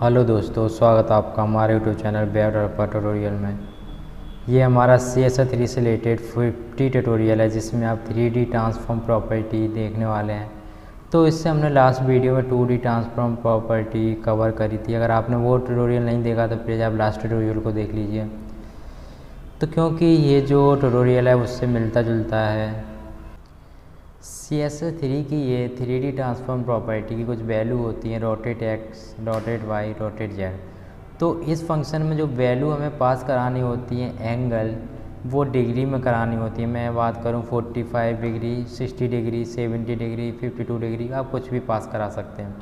Hello दोस्तों, स्वागत है आपका हमारे YouTube channel web developer tutorial में। ये हमारा CSS3 से रिलेटेड 50 ट्यूटोरियल है जिसमें आप 3D ट्रांसफॉर्म प्रॉपर्टी देखने वाले हैं। तो इससे हमने लास्ट वीडियो में 2D ट्रांसफॉर्म प्रॉपर्टी कवर करी थी। अगर आपने वो ट्यूटोरियल नहीं देखा तो प्लीज़ आप लास्ट ट्यूटोरियल को देख लीजिए। तो क्योंकि ये जो ट्यूटोरियल है उससे मिलता जुलता है, CSS3 की ये 3D ट्रांसफॉर्म प्रॉपर्टी की कुछ वैल्यू होती हैं, rotate X, rotate Y, rotate Z. तो इस फंक्शन में जो वैल्यू हमें पास करानी होती है एंगल, वो डिग्री में करानी होती है। मैं बात करूं 45 डिग्री, 60 डिग्री, 70 डिग्री, 52 डिग्री, आप कुछ भी पास करा सकते हैं।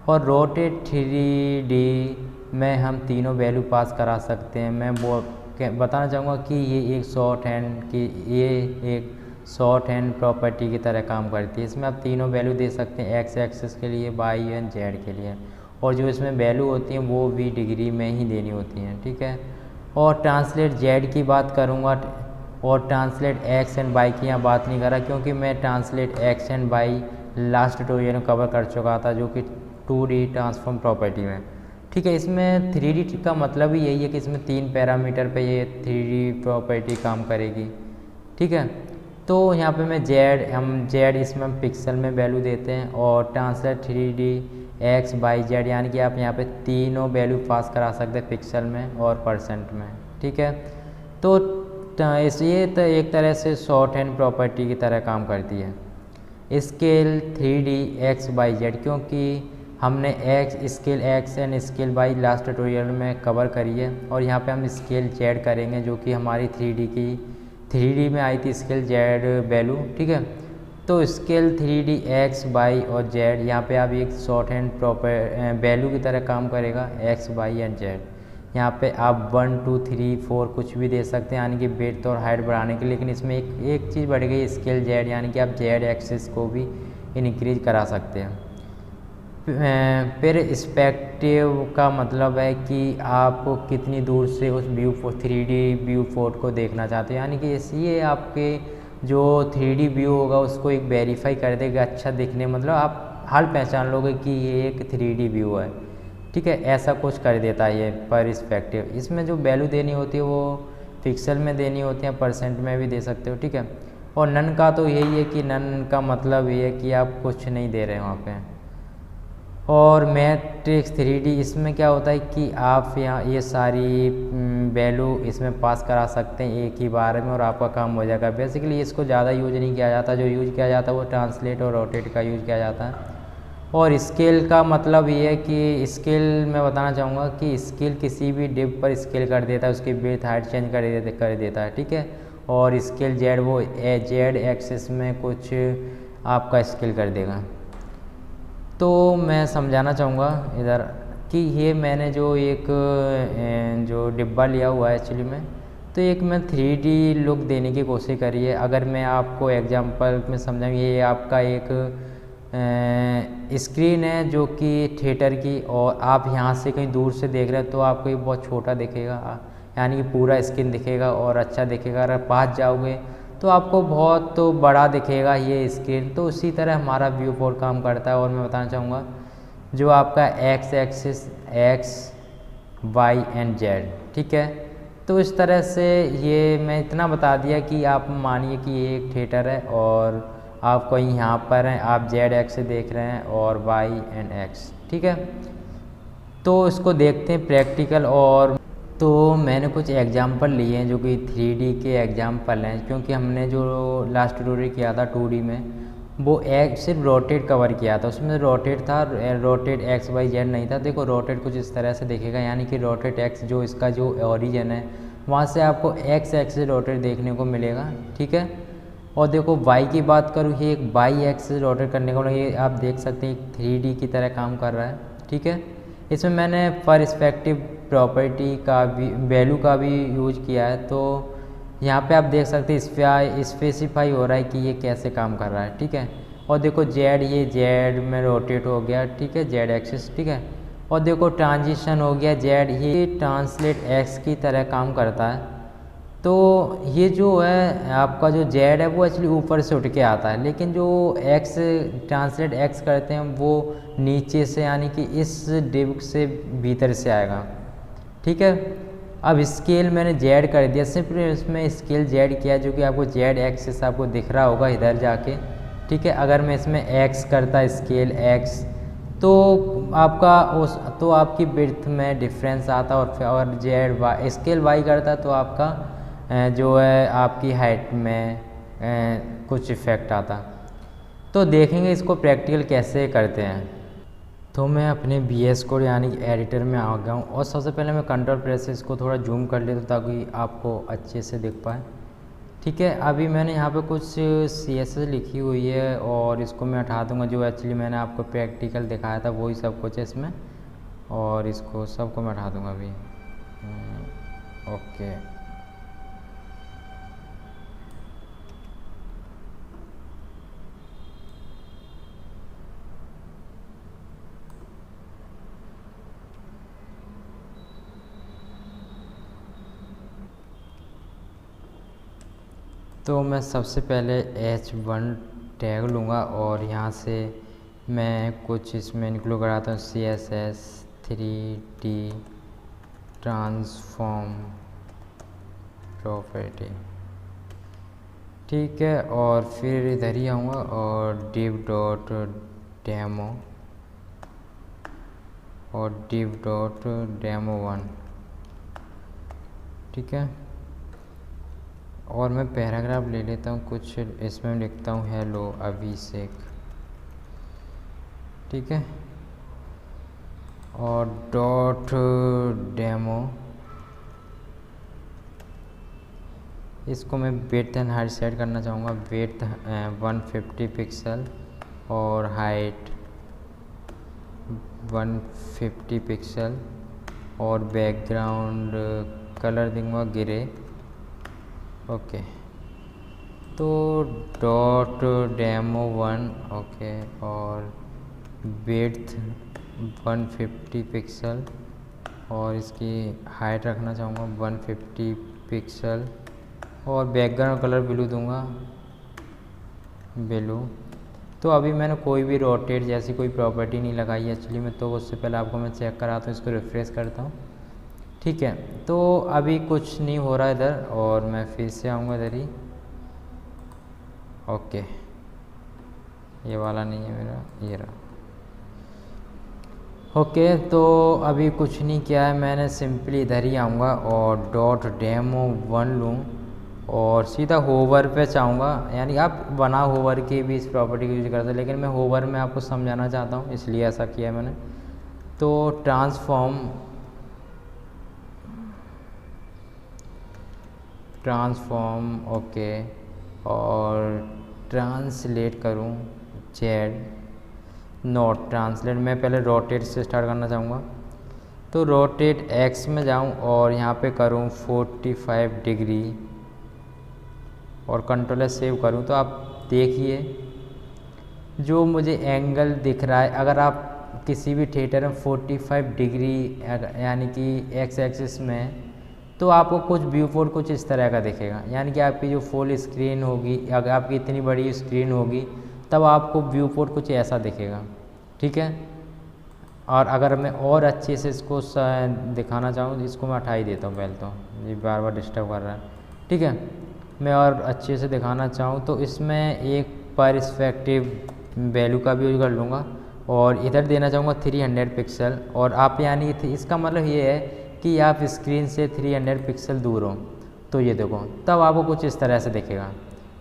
और रोटेट 3D में हम तीनों वैल्यू पास करा सकते हैं। मैं वो बताना चाहूँगा कि ये एक शॉर्ट हैंड की शॉर्ट हैंड प्रॉपर्टी की तरह काम करती है। इसमें आप तीनों वैल्यू दे सकते हैं, एक्स एक्सिस के लिए, वाई एंड जेड के लिए, और जो इसमें वैल्यू होती हैं वो भी डिग्री में ही देनी होती हैं, ठीक है। और ट्रांसलेट जेड की बात करूँगा और ट्रांसलेट एक्स एंड वाई की यहाँ बात नहीं कर रहा, क्योंकि मैं translate X and Y last tutorial में कवर कर चुका था, जो कि 2D ट्रांसफॉर्म प्रॉपर्टी में, ठीक है। इसमें 3D का मतलब ही यही है कि इसमें 3 पैरामीटर पे ये 3D प्रॉपर्टी काम करेगी, ठीक है। तो यहाँ पे मैं जेड इसमें हम पिक्सल में वैल्यू देते हैं, और translate 3D x Y Z, यानी कि आप यहाँ पे तीनों वैल्यू पास करा सकते हैं, पिक्सल में और परसेंट में, ठीक है। तो ये तो एक तरह से शॉर्ट हैंड प्रॉपर्टी की तरह काम करती है। Scale 3D x Y Z, क्योंकि हमने scale X and scale Y last tutorial में कवर करी है, और यहाँ पे हम स्केल जेड करेंगे, जो कि हमारी 3D में आई थी स्केल जेड वैल्यू, ठीक है। तो स्केल 3D एक्स वाई और जेड, यहाँ पे आप एक शॉर्ट हैंड प्रॉपर वैल्यू की तरह काम करेगा, एक्स वाई एंड जेड। यहाँ पे आप 1 2 3 4 कुछ भी दे सकते हैं, यानी कि विड्थ और हाइट बढ़ाने के लिए। लेकिन इसमें एक चीज़ बढ़ गई, स्केल जेड, यानी कि आप जेड एक्सिस को भी इनक्रीज करा सकते हैं। पेरिस्पेक्टिव का मतलब है कि आप कितनी दूर से उस 3D व्यू पोर्ट को देखना चाहते हैं, यानी कि ये आपके जो 3D व्यू होगा उसको एक वेरीफाई कर देगा अच्छा दिखने, मतलब आप हाल पहचान लोगे कि ये एक 3D व्यू है, ठीक है। ऐसा कुछ कर देता है ये पेरिस्पेक्टिव। इसमें जो वैल्यू देनी होती है वो पिक्सल में देनी होती है, परसेंट में भी दे सकते हो, ठीक है। और नन का तो यही है कि नन का मतलब ये है कि आप कुछ नहीं दे रहे हैं वहाँ पे। और मैट्रिक्स 3D, इसमें क्या होता है कि आप यहाँ ये सारी वैल्यू इसमें पास करा सकते हैं एक ही बार में, और आपका काम हो जाएगा। बेसिकली इसको ज़्यादा यूज नहीं किया जाता, जो यूज किया जाता है वो ट्रांसलेट और रोटेट का यूज किया जाता है। और स्केल का मतलब ये है कि स्केल मैं बताना चाहूँगा कि स्केल किसी भी डिव पर स्केल कर देता है, उसकी विड्थ हाइट चेंज कर देता है, ठीक है। और स्केल जेड, वो जेड एक्सिस में कुछ आपका स्केल कर देगा। तो मैं समझाना चाहूँगा इधर कि ये मैंने जो जो डिब्बा लिया हुआ है एक्चुअली में, तो एक मैं 3D लुक देने की कोशिश करी है। अगर मैं आपको एग्जांपल में समझाऊँ, ये आपका एक स्क्रीन है जो कि थिएटर की, और आप यहाँ से कहीं दूर से देख रहे हैं तो आपको ये बहुत छोटा दिखेगा, यानी कि पूरा स्क्रीन दिखेगा और अच्छा दिखेगा। अगर पास जाओगे तो आपको बहुत तो बड़ा दिखेगा ये स्क्रीन। तो उसी तरह हमारा व्यू पोर्ट काम करता है। और मैं बताना चाहूँगा जो आपका X axis, X Y and Z, ठीक है। तो इस तरह से ये मैं इतना बता दिया कि आप मानिए कि ये एक थिएटर है और आप कहीं यहाँ पर हैं, आप जेड एक्स से देख रहे हैं और वाई एंड एक्स, ठीक है। तो इसको देखते हैं प्रैक्टिकल। और तो मैंने कुछ एग्जाम्पल लिए हैं जो कि 3D के एग्जाम्पल हैं, क्योंकि हमने जो लास्ट ट्यूटोरियल किया था 2D में, वो सिर्फ रोटेट कवर किया था। उसमें रोटेट था, रोटेट एक्स वाई जेड नहीं था। देखो रोटेट कुछ इस तरह से दिखेगा, यानी कि रोटेट एक्स जो इसका जो ओरिजिन है वहाँ से आपको एक्स एक्सिस रोटेट देखने को मिलेगा, ठीक है। और देखो वाई की बात करूँ, ये एक वाई एक्सिस रोटेट करने का, ये आप देख सकते हैं 3D की तरह काम कर रहा है, ठीक है। इसमें मैंने परस्पेक्टिव प्रॉपर्टी का भी वैल्यू का भी यूज किया है। तो यहाँ पे आप देख सकते हैं स्पेसिफाई हो रहा है कि ये कैसे काम कर रहा है, ठीक है। और देखो जेड, ये जेड में रोटेट हो गया, ठीक है, जेड एक्सिस, ठीक है। और देखो ट्रांजिशन हो गया जेड, ये ट्रांसलेट एक्स की तरह काम करता है। तो ये जो है आपका जो जेड है वो एक्चुअली ऊपर से उठ के आता है, लेकिन जो एक्स ट्रांसलेट एक्स करते हैं वो नीचे से यानी कि इस डिव से भीतर से आएगा। ठीक है, अब स्केल मैंने जेड कर दिया, सिर्फ इसमें स्केल जेड किया जो कि आपको जेड एक्सिस आपको दिख रहा होगा इधर जाके। ठीक है, अगर मैं इसमें एक्स करता स्केल एक्स तो आपका उस तो आपकी विड्थ में डिफरेंस आता, और फिर और जेड वाई स्केल वाई करता तो आपका जो है आपकी हाइट में कुछ इफ़ेक्ट आता। तो देखेंगे इसको प्रैक्टिकल कैसे करते हैं। तो मैं अपने VS कोड यानी कि एडिटर में आ गया हूँ, और सबसे पहले मैं कंट्रोल प्रेस से इसको थोड़ा जूम कर लेता हूँ ताकि आपको अच्छे से दिख पाए। ठीक है, अभी मैंने यहाँ पे कुछ CSS लिखी हुई है और इसको मैं हटा दूँगा, जो एक्चुअली मैंने आपको प्रैक्टिकल दिखाया था वही सब कुछ है इसमें, और इसको सबको मैं हटा दूँगा अभी। ओके, तो मैं सबसे पहले H1 टैग लूँगा और यहाँ से मैं कुछ इसमें इंक्लूड कराता हूँ CSS 3D ट्रांसफॉर्म प्रॉपर्टी। ठीक है, और फिर इधर ही आऊँगा और div डॉट डेमो और div डॉट डेमो 1। ठीक है, और मैं पैराग्राफ ले लेता हूँ कुछ, इसमें लिखता हूँ हेलो अभिषेक। ठीक है, और डॉट डेमो, इसको मैं विड्थ एंड हाइट सेट करना चाहूँगा। विड्थ 150 पिक्सल और हाइट 150 पिक्सल, और बैकग्राउंड कलर दूँगा ग्रे। ओके, तो डॉट डेमो 1 ओके, और विड्थ 150 पिक्सल और इसकी हाइट रखना चाहूँगा 150 पिक्सल, और बैकग्राउंड कलर ब्लू दूंगा, ब्लू। तो अभी मैंने कोई भी रोटेट जैसी कोई प्रॉपर्टी नहीं लगाई है एक्चुअली में, तो उससे पहले आपको मैं चेक कराता हूँ, इसको रिफ्रेश करता हूँ। ठीक है, तो अभी कुछ नहीं हो रहा इधर, और मैं फिर से आऊँगा इधर ही। ओके, ये वाला नहीं है मेरा, ये रहा। ओके, तो अभी कुछ नहीं किया है मैंने, सिंपली इधर ही आऊँगा और डॉट डेमो 1 लूँ और सीधा होवर पे चाहूँगा, यानी आप बना होवर की भी इस प्रॉपर्टी को यूज करते हैं, लेकिन मैं होवर में आपको समझाना चाहता हूँ इसलिए ऐसा किया मैंने। तो ट्रांसफॉर्म ओके, और ट्रांसलेट करूँ जेड नॉट ट्रांसलेट, मैं पहले रोटेट से स्टार्ट करना चाहूँगा। तो रोटेट एक्स में जाऊँ और यहाँ पे करूँ 45 डिग्री और कंट्रोल सेव करूँ, तो आप देखिए जो मुझे एंगल दिख रहा है, अगर आप किसी भी थिएटर में 45 डिग्री यानी कि एक्स एक्सिस में, तो आपको कुछ व्यू पोर्ट कुछ इस तरह का दिखेगा, यानी कि आपकी जो फुल स्क्रीन होगी, अगर आपकी इतनी बड़ी स्क्रीन होगी तब आपको व्यू पोर्ट कुछ ऐसा दिखेगा। ठीक है, और अगर मैं और अच्छे से इसको दिखाना चाहूँ, इसको मैं हटा ही देता हूँ पहले, तो ये बार बार डिस्टर्ब कर रहा है। ठीक है, मैं और अच्छे से दिखाना चाहूँ तो इसमें एक परस्पेक्टिव वैल्यू का भी यूज कर लूँगा, और इधर देना चाहूँगा 300 पिक्सल, और आप यानी इसका मतलब ये है कि आप स्क्रीन से 300 पिक्सल दूर हो, तो ये देखो तब आपको कुछ इस तरह से दिखेगा।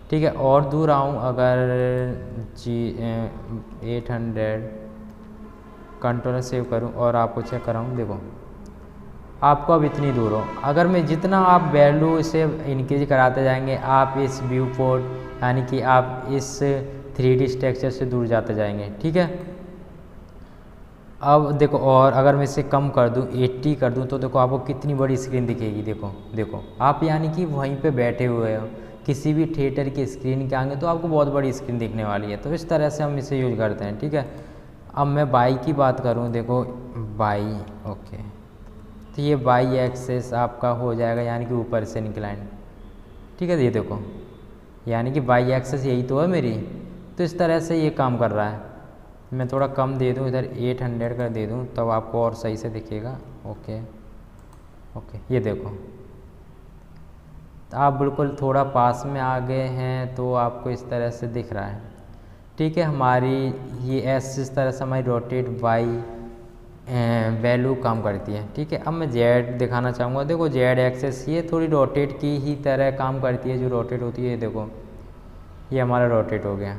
ठीक है, और दूर आऊँ अगर 800 कंट्रोल सेव करूँ और आपको चेक कराऊँ, देखो आपको अब इतनी दूर हो, अगर मैं जितना आप वैल्यू इसे इंक्रीज कराते जाएंगे, आप इस व्यू पोर्ट यानी कि आप इस 3D स्ट्रक्चर से दूर जाते जाएंगे। ठीक है, अब देखो, और अगर मैं इसे कम कर दूं 80 कर दूं, तो देखो आपको कितनी बड़ी स्क्रीन दिखेगी। देखो देखो आप यानी कि वहीं पे बैठे हुए हो किसी भी थिएटर की स्क्रीन के आगे, तो आपको बहुत बड़ी स्क्रीन दिखने वाली है। तो इस तरह से हम इसे यूज करते हैं। ठीक है, अब मैं बाई की बात करूं, देखो बाई ओके, तो ये बाई एक्सेस आपका हो जाएगा यानी कि ऊपर से इंक्लाइन। ठीक है, ये देखो, यानी कि वाई एक्सेस यही तो है मेरी। तो इस तरह से ये काम कर रहा है। मैं थोड़ा कम दे दूँ, इधर 800 कर दे दूँ, तब आपको और सही से दिखेगा। ओके ओके, ये देखो, आप बिल्कुल थोड़ा पास में आ गए हैं तो आपको इस तरह से दिख रहा है। ठीक है, हमारी ये एस इस तरह से हमारी रोटेट वाई वैल्यू काम करती है। ठीक है, अब मैं जेड दिखाना चाहूँगा। देखो जेड एक्सेस ये थोड़ी रोटेट की ही तरह काम करती है, जो रोटेट होती है। ये देखो, ये हमारा रोटेट हो गया।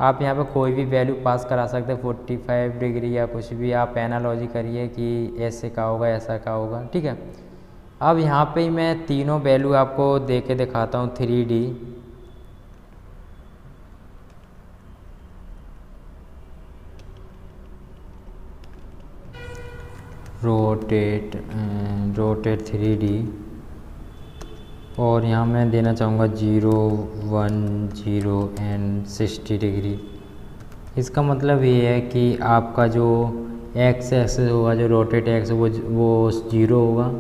आप यहाँ पे कोई भी वैल्यू पास करा सकते हैं, 45 डिग्री या कुछ भी। आप एनालॉजी करिए कि ऐसे का होगा, ऐसा का होगा। ठीक है, अब यहाँ पे मैं तीनों वैल्यू आपको दे के दिखाता हूँ 3D। रोटेट 3D, और यहाँ मैं देना चाहूँगा 0, 1, 0 एंड 60 डिग्री। इसका मतलब ये है कि आपका जो एक्स एक्सेस होगा, जो रोटेट एक्स वो 0 होगा,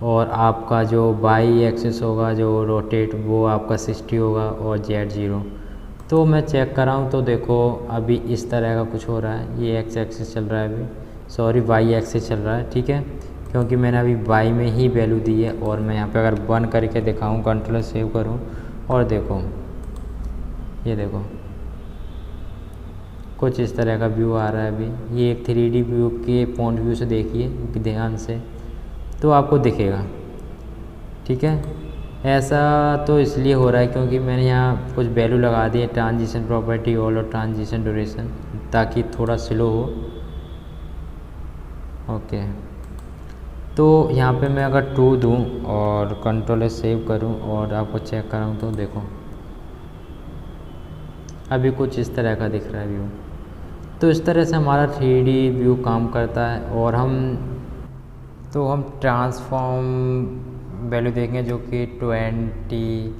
और आपका जो वाई एक्सेस होगा जो रोटेट वो आपका 60 होगा, और जेड 0। तो मैं चेक कराऊँ तो देखो अभी इस तरह का कुछ हो रहा है। ये एक्स एक्सेस चल रहा है अभी, सॉरी वाई एक्सेस चल रहा है। ठीक है, क्योंकि मैंने अभी वाई में ही वैल्यू दी है। और मैं यहाँ पे अगर 1 करके दिखाऊँ, कंट्रोल सेव करूँ, और देखो, ये देखो कुछ इस तरह का व्यू आ रहा है अभी। ये एक 3D व्यू के पॉइंट व्यू से देखिए ध्यान से, तो आपको दिखेगा। ठीक है, ऐसा तो इसलिए हो रहा है क्योंकि मैंने यहाँ कुछ वैल्यू लगा दी है, ट्रांजिशन प्रॉपर्टी ऑल और ट्रांजिशन ड्यूरेशन, ताकि थोड़ा स्लो हो। ओके, तो यहाँ पे मैं अगर 2 दूँ और कंट्रोल सेव करूँ और आपको चेक कराऊँ तो देखो अभी कुछ इस तरह का दिख रहा है व्यू। तो इस तरह से हमारा 3D व्यू काम करता है। और हम ट्रांसफॉर्म वैल्यू देखेंगे जो कि 20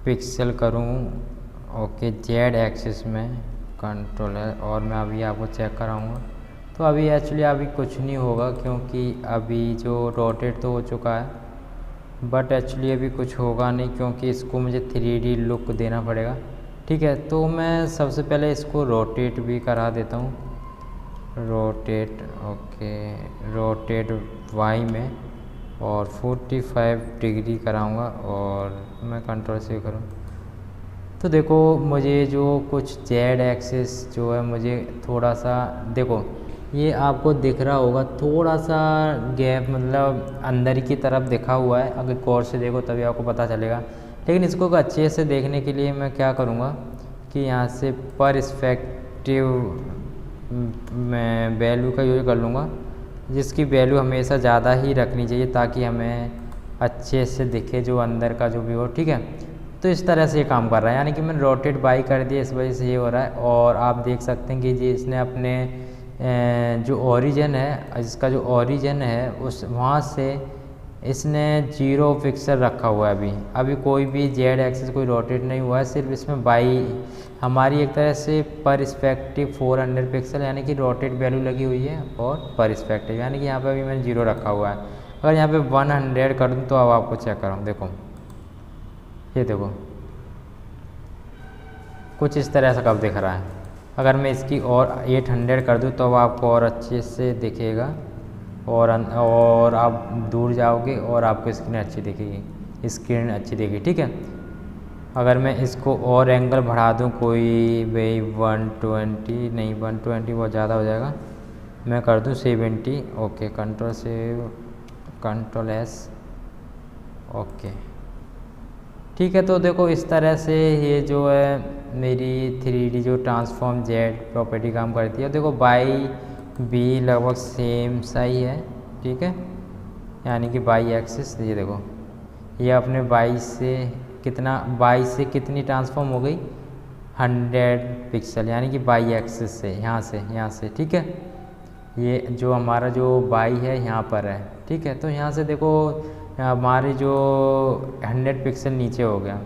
पिक्सल करूँ। ओके, जेड एक्सिस में कंट्रोल है, और मैं अभी आपको चेक कराऊँगा। तो अभी एक्चुअली अभी कुछ नहीं होगा क्योंकि अभी जो रोटेट तो हो चुका है, बट एक्चुअली अभी कुछ होगा नहीं क्योंकि इसको मुझे 3D लुक देना पड़ेगा। ठीक है, तो मैं सबसे पहले इसको रोटेट भी करा देता हूँ। रोटेट, ओके, रोटेट वाई में, और 45 डिग्री कराऊँगा, और मैं कंट्रोल से करूँ तो देखो मुझे जो कुछ जेड एक्सिस जो है मुझे थोड़ा सा, देखो ये आपको दिख रहा होगा थोड़ा सा गैप, मतलब अंदर की तरफ दिखा हुआ है। अगर गौर से देखो तभी आपको पता चलेगा। लेकिन इसको अच्छे से देखने के लिए मैं क्या करूँगा कि यहाँ से परस्पेक्टिव मैं वैल्यू का यूज कर लूँगा, जिसकी वैल्यू हमेशा ज़्यादा ही रखनी चाहिए ताकि हमें अच्छे से दिखे जो अंदर का जो व्यू हो। ठीक है, तो इस तरह से ये काम कर रहा है, यानी कि मैंने रोटेट बाई कर दिया, इस वजह से ये हो रहा है। और आप देख सकते हैं कि जी इसने अपने जो ओरिजिन है, इसका जो ओरिजिन है उस वहाँ से इसने 0 पिक्सल रखा हुआ है। अभी कोई भी जेड एक्सिस कोई रोटेट नहीं हुआ है, सिर्फ इसमें बाई हमारी एक तरह से परस्पेक्टिव 400 पिक्सल यानी कि रोटेट वैल्यू लगी हुई है, और परस्पेक्टिव यानी कि यहाँ पे अभी मैंने 0 रखा हुआ है। अगर यहाँ पे 100 कर दूँ तो अब आपको चेक कराऊँ, देखो ये देखो कुछ इस तरह से कब दिख रहा है। अगर मैं इसकी और 800 कर दूँ तो अब आपको और अच्छे से दिखेगा, और आप दूर जाओगे और आपको स्क्रीन अच्छी दिखेगी, स्क्रीन अच्छी दिखेगी। ठीक है, अगर मैं इसको और एंगल बढ़ा दूँ कोई भाई 120, नहीं 120 बहुत ज़्यादा हो जाएगा, मैं कर दूँ 70। ओके, कंट्रोल से कंट्रोल एस, ओके ठीक है। तो देखो इस तरह से ये जो है मेरी 3D जो ट्रांसफॉर्म जेड प्रॉपर्टी काम करती है। देखो बाई बी लगभग सेम सा ही है। ठीक है, यानी कि बाई एक्सिस, ये देखो ये अपने बाई से कितनी ट्रांसफॉर्म हो गई 100 पिक्सल, यानी कि बाई एक्सिस से यहाँ से। ठीक है, ये जो हमारा जो बाई है यहाँ पर है। ठीक है, तो यहाँ से देखो हमारी जो 100 पिक्सल नीचे हो गया।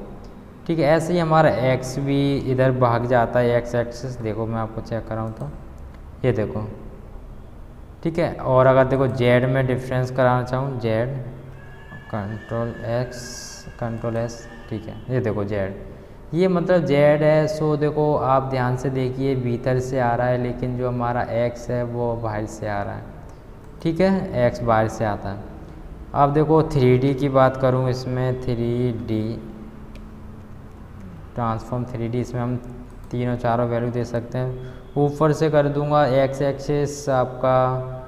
ठीक है, ऐसे ही हमारा एक्स भी इधर भाग जाता है, एक्स एक्सिस। देखो मैं आपको चेक कराऊँ तो ये देखो, ठीक है। और अगर देखो जेड में डिफरेंस कराना चाहूँ, जेड कंट्रोल एस, ठीक है। ये देखो जेड, ये मतलब जेड है। सो देखो आप ध्यान से देखिए, भीतर से आ रहा है, लेकिन जो हमारा एक्स है वो बाहर से आ रहा है, ठीक है, एक्स बाहर से आता है। अब देखो 3D की बात करूँ, इसमें 3D ट्रांसफॉर्म 3D, इसमें हम तीनों चारों वैल्यू दे सकते हैं। ऊपर से कर दूंगा एक्स एक्सेस आपका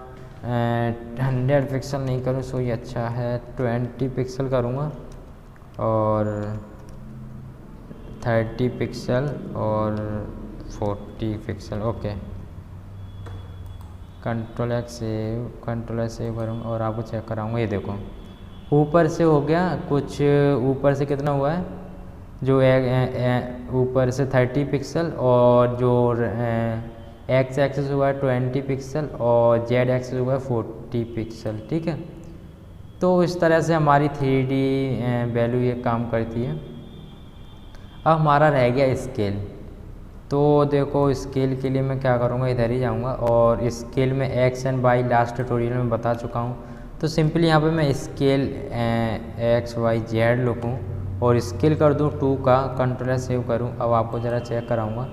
100 पिक्सल नहीं करूँ, सो ये अच्छा है, 20 पिक्सल करूँगा और 30 पिक्सल और 40 pixel. Okay, control x save करूँगा और आपको चेक कराऊँगा। ये देखो ऊपर से हो गया कुछ, ऊपर से कितना हुआ है, जो ऊपर से 30 पिक्सल और जो एक्स एक्सेस हुआ है 20 पिक्सल और जेड एक्सेस हुआ है 40 पिक्सल, ठीक है। तो इस तरह से हमारी 3D वैल्यू ये काम करती है। अब हमारा रह गया स्केल। तो देखो स्केल के लिए मैं क्या करूँगा, इधर ही जाऊँगा और स्केल में X and Y last tutorial में बता चुका हूँ। तो सिंपली यहाँ पे मैं स्केल एक्स वाई जेड लिखूँ और स्केल कर दूँ 2 का, कंट्रोल सेव करूँ। अब आपको ज़रा चेक कराऊँगा।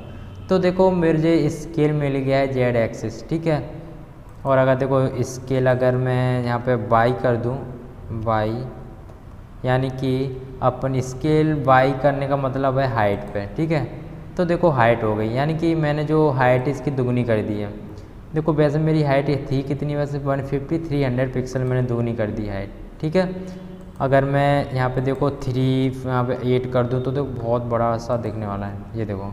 तो देखो मेरे स्केल मिल गया है जेड एक्सिस, ठीक है। और अगर देखो स्केल अगर मैं यहाँ पे वाई कर दूँ, वाई यानी कि अपन स्केल वाई करने का मतलब है हाइट पे, ठीक है। तो देखो हाइट हो गई, यानी कि मैंने जो हाइट इसकी दुगनी कर दी है। देखो वैसे मेरी हाइट थी कितनी, वैसे 150 300 पिक्सल मैंने दुगनी कर दी हाइट, ठीक है। अगर मैं यहाँ पे देखो 3 यहाँ पे 8 कर दूँ तो देखो बहुत बड़ा सा दिखने वाला है, ये देखो,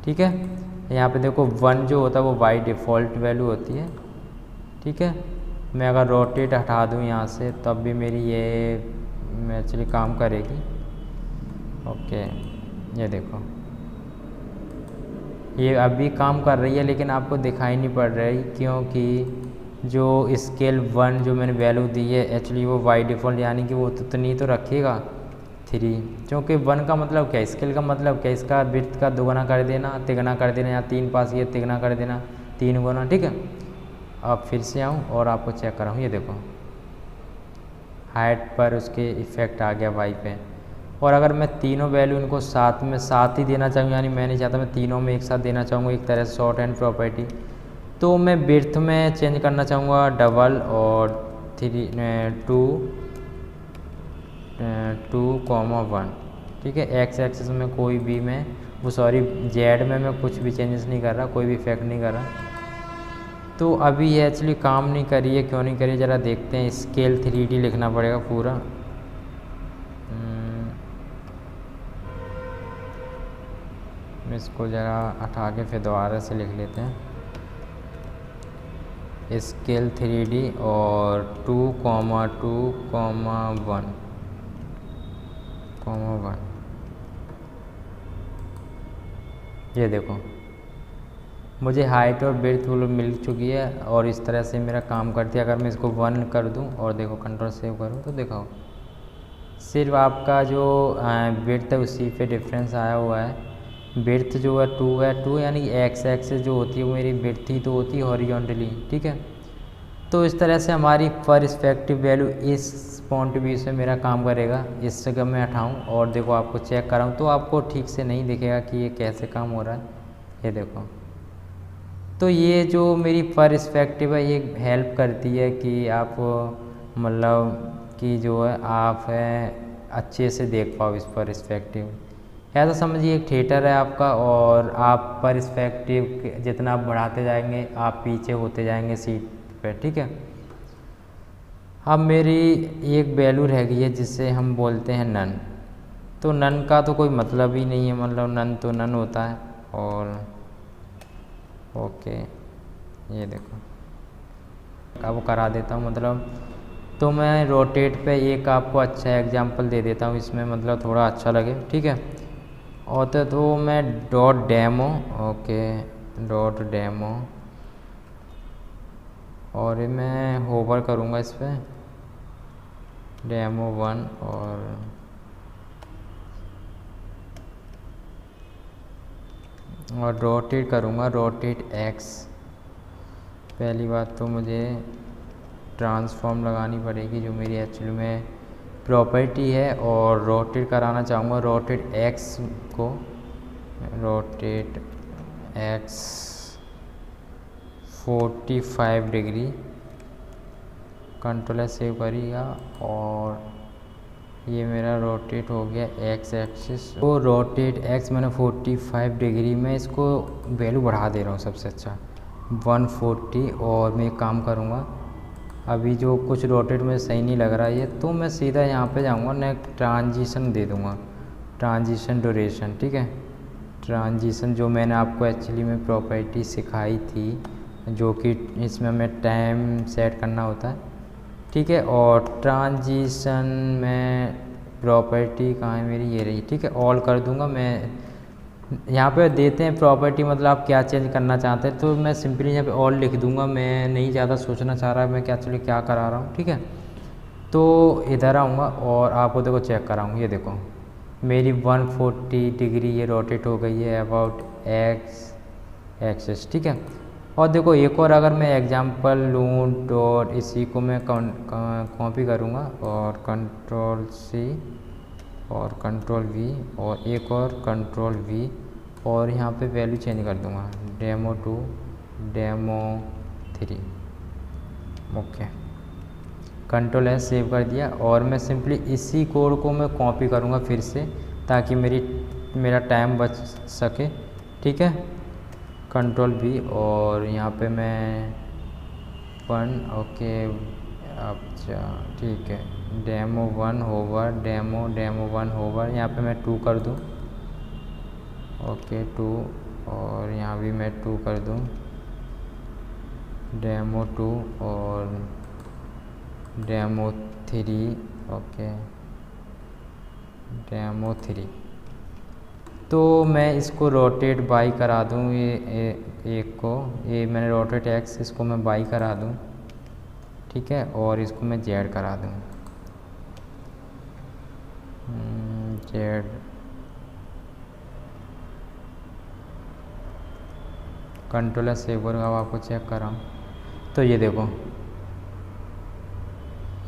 ठीक है। यहाँ पे देखो 1 जो होता है वो बाई डिफ़ॉल्ट वैल्यू होती है, ठीक है। मैं अगर रोटेट हटा दूँ यहाँ से तब भी मेरी ये एक्चुअली काम करेगी। ओके, ये देखो ये अभी काम कर रही है, लेकिन आपको दिखाई नहीं पड़ रही क्योंकि जो स्केल 1 जो मैंने वैल्यू दी है एक्चुअली वो बाई डिफ़ॉल्ट, यानी कि वो उतनी तो रखेगा 3, क्योंकि 1 का मतलब क्या, स्केल का मतलब क्या, इसका विड्थ का दोगुना कर देना, तिगुना कर देना, या 3 पास ये तिगुना कर देना, 3 गुना, ठीक है। अब फिर से आऊँ और आपको चेक कराऊँ, ये देखो हाइट पर उसके इफ़ेक्ट आ गया वाई पे। और अगर मैं तीनों वैल्यू इनको साथ ही देना चाहूँ, यानी मैं नहीं चाहता मैं तीनों में एक साथ देना चाहूँगा, एक तरह से शॉर्ट हैंड प्रॉपर्टी, तो मैं विड्थ में चेंज करना चाहूँगा डबल और 2,1, ठीक है। एक्स एक्सिस में कोई भी मैं जेड में मैं कुछ भी चेंजेस नहीं कर रहा, कोई भी इफेक्ट नहीं कर रहा। तो अभी ये एक्चुअली काम नहीं कर रही है, क्यों नहीं कर रही है ज़रा देखते हैं। स्केल 3D लिखना पड़ेगा पूरा। इसको ज़रा हटा के फिर दोबारा से लिख लेते हैं, स्केल 3D और 2,2,1, ये देखो मुझे हाइट और विड्थ मिल चुकी है और इस तरह से मेरा काम करती है। अगर मैं इसको 1 कर दूं और देखो कंट्रोल सेव करूं तो देखो सिर्फ आपका जो विड्थ है उसी पे डिफरेंस आया हुआ है। विड्थ जो है 2 यानी एक्स एक्सेस जो होती है वो मेरी विड्थ ही तो होती है हॉरिजॉन्टली, ठीक है। तो इस तरह से हमारी परस्पेक्टिव वैल्यू इस पॉइंट व्यू से मेरा काम करेगा। इस जगह मैं हटाऊँ और देखो आपको चेक कराऊँ तो आपको ठीक से नहीं दिखेगा कि ये कैसे काम हो रहा है। ये देखो, तो ये जो मेरी परस्पेक्टिव है ये हेल्प करती है कि आप मतलब कि जो है आप अच्छे से देख पाओ इस परस्पेक्टिव। ऐसा समझिए एक थिएटर है आपका और आप परस्पेक्टिव जितना आप बढ़ाते जाएंगे आप पीछे होते जाएंगे सीट पे, ठीक है। अब मेरी एक वैल्यू रह गई है जिसे हम बोलते हैं नन। तो नन का तो कोई मतलब ही नहीं है, मतलब नन तो नन होता है। और ओके, ये देखो अब करा देता हूँ, मतलब तो मैं रोटेट पे एक आपको अच्छा एग्जांपल दे देता हूँ इसमें, मतलब थोड़ा अच्छा लगे, ठीक है। और तो मैं dot demo, okay dot demo, और मैं होवर करूँगा इस पर डेमो 1 और रोटेट करूँगा, रोटेट एक्स। पहली बात तो मुझे ट्रांसफॉर्म लगानी पड़ेगी जो मेरी एक्चुअली में प्रॉपर्टी है, और रोटेट कराना चाहूँगा रोटेट एक्स को, rotate x 45 degree, control S save करिएगा, और ये मेरा रोटेट हो गया एक्स एक्सिस। तो रोटेट एक्स मैंने 45 डिग्री में इसको वैल्यू बढ़ा दे रहा हूँ सबसे अच्छा 140, और मैं एक काम करूँगा अभी जो कुछ रोटेट में सही नहीं लग रहा है ये, तो मैं सीधा यहाँ पे जाऊँगा ना ट्रांजिशन दे दूँगा, ट्रांजिशन ड्यूरेशन, ठीक है। ट्रांजिशन जो मैंने आपको एक्चुअली में प्रॉपर्टी सिखाई थी, जो कि इसमें हमें टाइम सेट करना होता है, ठीक है। और ट्रांजिशन में प्रॉपर्टी कहाँ है मेरी, ये रही, ठीक है। ऑल कर दूंगा मैं, यहाँ पे देते हैं प्रॉपर्टी मतलब आप क्या चेंज करना चाहते हैं, तो मैं सिंपली यहाँ पे ऑल लिख दूंगा, मैं नहीं ज़्यादा सोचना चाह रहा मैं क्या एक्चुअली क्या करा रहा हूँ, ठीक है। तो इधर आऊँगा और आपको देखो चेक कराऊँगा, ये देखो मेरी 140 डिग्री ये रोटेट हो गई है अबाउट एक्स एक्सिस, ठीक है। और देखो एक और अगर मैं एग्जांपल लूँ डॉट, इसी को मैं कॉपी करूँगा और कंट्रोल सी और कंट्रोल वी और एक और कंट्रोल वी, और यहाँ पे वैल्यू चेंज कर दूँगा demo 2 demo 3, okay. Control S save कर दिया, और मैं सिंपली इसी कोड को मैं कॉपी करूँगा फिर से, ताकि मेरा टाइम बच सके, ठीक है। कंट्रोल भी, और यहाँ पे मैं 1, ओके, अच्छा ठीक है, डेमो 1 होवर, डेमो 1 होवर, यहाँ पे मैं 2 कर दूँ, ओके 2, और यहाँ भी मैं 2 कर दूँ, डेमो 2 और डेमो 3, ओके डेमो 3। तो मैं इसको रोटेट बाई करा दूँ, ये एक को, ये मैंने रोटेट एक्स, इसको मैं बाई करा दूँ, ठीक है, और इसको मैं जेड करा दूँ, जेड, कंट्रोल सेव करूँगा, अब आपको चेक कराऊँ तो ये देखो,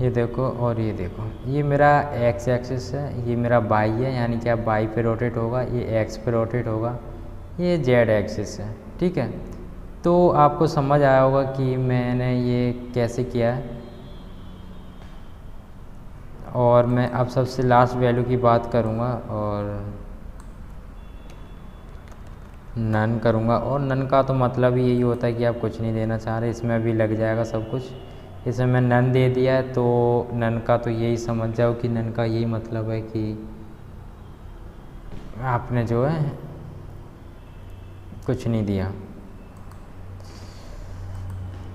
ये देखो और ये देखो, ये मेरा एक्स एक्सिस है, ये मेरा बाई है, यानी कि आप बाई पे रोटेट होगा, ये एक्स पे रोटेट होगा, ये जेड एक्सिस है, ठीक है। तो आपको समझ आया होगा कि मैंने ये कैसे किया है। और मैं अब सबसे लास्ट वैल्यू की बात करूँगा और नन करूँगा, और नन का तो मतलब ही यही होता है कि आप कुछ नहीं देना चाह रहे, इसमें भी लग जाएगा सब कुछ। इसमें मैं नन दे दिया है, तो नन का तो यही समझ जाओ कि नन का यही मतलब है कि आपने जो है कुछ नहीं दिया।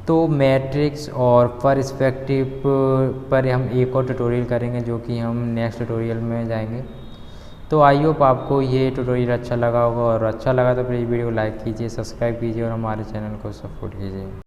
तो मैट्रिक्स और परस्पेक्टिव पर हम एक और ट्यूटोरियल करेंगे, जो कि हम नेक्स्ट ट्यूटोरियल में जाएंगे। तो आई होप आपको ये ट्यूटोरियल अच्छा लगा होगा, और अच्छा लगा तो प्लीज़ वीडियो को लाइक कीजिए, सब्सक्राइब कीजिए और हमारे चैनल को सपोर्ट कीजिए।